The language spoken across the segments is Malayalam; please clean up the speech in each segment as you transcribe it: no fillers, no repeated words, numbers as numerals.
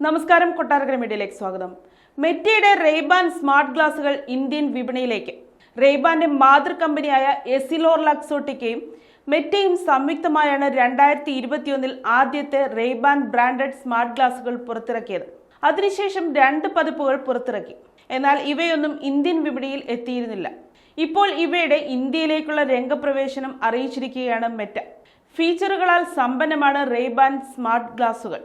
നമസ്കാരം, കൊട്ടാരക്കര മീഡിയയിലേക്ക് സ്വാഗതം. മെറ്റയുടെ റെയ്ബാൻ സ്മാർട്ട് ഗ്ലാസുകൾ ഇന്ത്യൻ വിപണിയിലേക്ക്. റെയ്ബാന്റെ മാതൃ കമ്പനിയായ എസിലോർ ലക്സോട്ടിക്കയും മെറ്റയും സംയുക്തമായാണ് 2021 ആദ്യത്തെ റെയ്ബാൻ ബ്രാൻഡഡ് സ്മാർട്ട് ഗ്ലാസുകൾ പുറത്തിറക്കിയത്. അതിനുശേഷം 2 പതിപ്പുകൾ പുറത്തിറക്കി. എന്നാൽ ഇവയൊന്നും ഇന്ത്യൻ വിപണിയിൽ എത്തിയിരുന്നില്ല. ഇപ്പോൾ ഇവയുടെ ഇന്ത്യയിലേക്കുള്ള രംഗപ്രവേശനം അറിയിച്ചിരിക്കുകയാണ് മെറ്റ. ഫീച്ചറുകളാൽ സമ്പന്നമാണ് റെയ്ബാൻ സ്മാർട്ട് ഗ്ലാസുകൾ.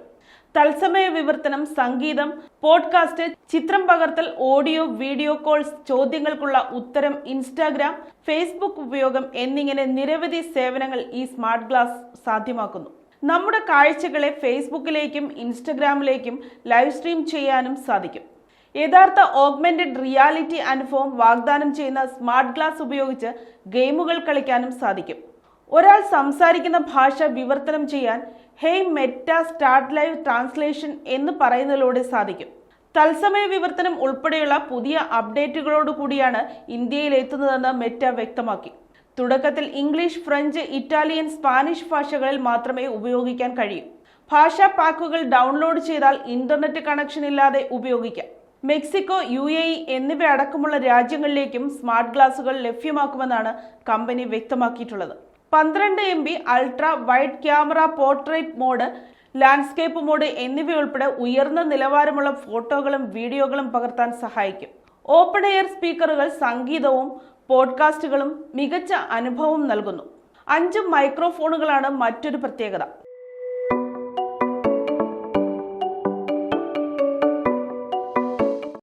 തത്സമയ വിവർത്തനം, സംഗീതം, പോഡ്കാസ്റ്റ്, ചിത്രം പകർത്തൽ, ഓഡിയോ, വീഡിയോ കോൾസ്, ചോദ്യങ്ങൾക്കുള്ള ഉത്തരം, ഇൻസ്റ്റാഗ്രാം, ഫേസ്ബുക്ക് ഉപയോഗം എന്നിങ്ങനെ നിരവധി സേവനങ്ങൾ ഈ സ്മാർട്ട് ഗ്ലാസ് സാധ്യമാക്കുന്നു. നമ്മുടെ കാഴ്ചകളെ ഫേസ്ബുക്കിലേക്കും ഇൻസ്റ്റഗ്രാമിലേക്കും ലൈവ് സ്ട്രീം ചെയ്യാനും സാധിക്കും. യഥാർത്ഥ ഓഗ്മെന്റഡ് റിയാലിറ്റി അനുഭവം വാഗ്ദാനം ചെയ്യുന്ന സ്മാർട്ട് ഗ്ലാസ് ഉപയോഗിച്ച് ഗെയിമുകൾ കളിക്കാനും സാധിക്കും. ഒരാൾ സംസാരിക്കുന്ന ഭാഷ വിവർത്തനം ചെയ്യാൻ hey Meta start live translation എന്ന് പറയുന്നതിലൂടെ സാധിക്കും. തത്സമയ വിവർത്തനം ഉൾപ്പെടെയുള്ള പുതിയ അപ്ഡേറ്റുകളോടുകൂടിയാണ് ഇന്ത്യയിൽ എത്തുന്നതെന്ന് മെറ്റ വ്യക്തമാക്കി. തുടക്കത്തിൽ ഇംഗ്ലീഷ്, ഫ്രഞ്ച്, ഇറ്റാലിയൻ, സ്പാനിഷ് ഭാഷകളിൽ മാത്രമേ ഉപയോഗിക്കാൻ കഴിയൂ. ഭാഷാ പാക്കുകൾ ഡൗൺലോഡ് ചെയ്താൽ ഇന്റർനെറ്റ് കണക്ഷൻ ഇല്ലാതെ ഉപയോഗിക്കാം. മെക്സിക്കോ, UAE എന്നിവ അടക്കമുള്ള രാജ്യങ്ങളിലേക്കും സ്മാർട്ട് ഗ്ലാസുകൾ ലഭ്യമാക്കുമെന്നാണ് കമ്പനി വ്യക്തമാക്കിയിട്ടുള്ളത്. 12 MB ultra wide camera, portrait mode, landscape mode എന്നിവയുൾപ്പെടെ ഉയർന്ന നിലവാരമുള്ള ഫോട്ടോകളും വീഡിയോകളും പകർത്താൻ സഹായിക്കും. ഓപ്പൺ എയർ സ്പീക്കറുകൾ സംഗീതവും പോഡ്കാസ്റ്റുകളും മികച്ച അനുഭവം നൽകുന്നു. 5 മൈക്രോഫോണുകളാണ് മറ്റൊരു പ്രത്യേകത.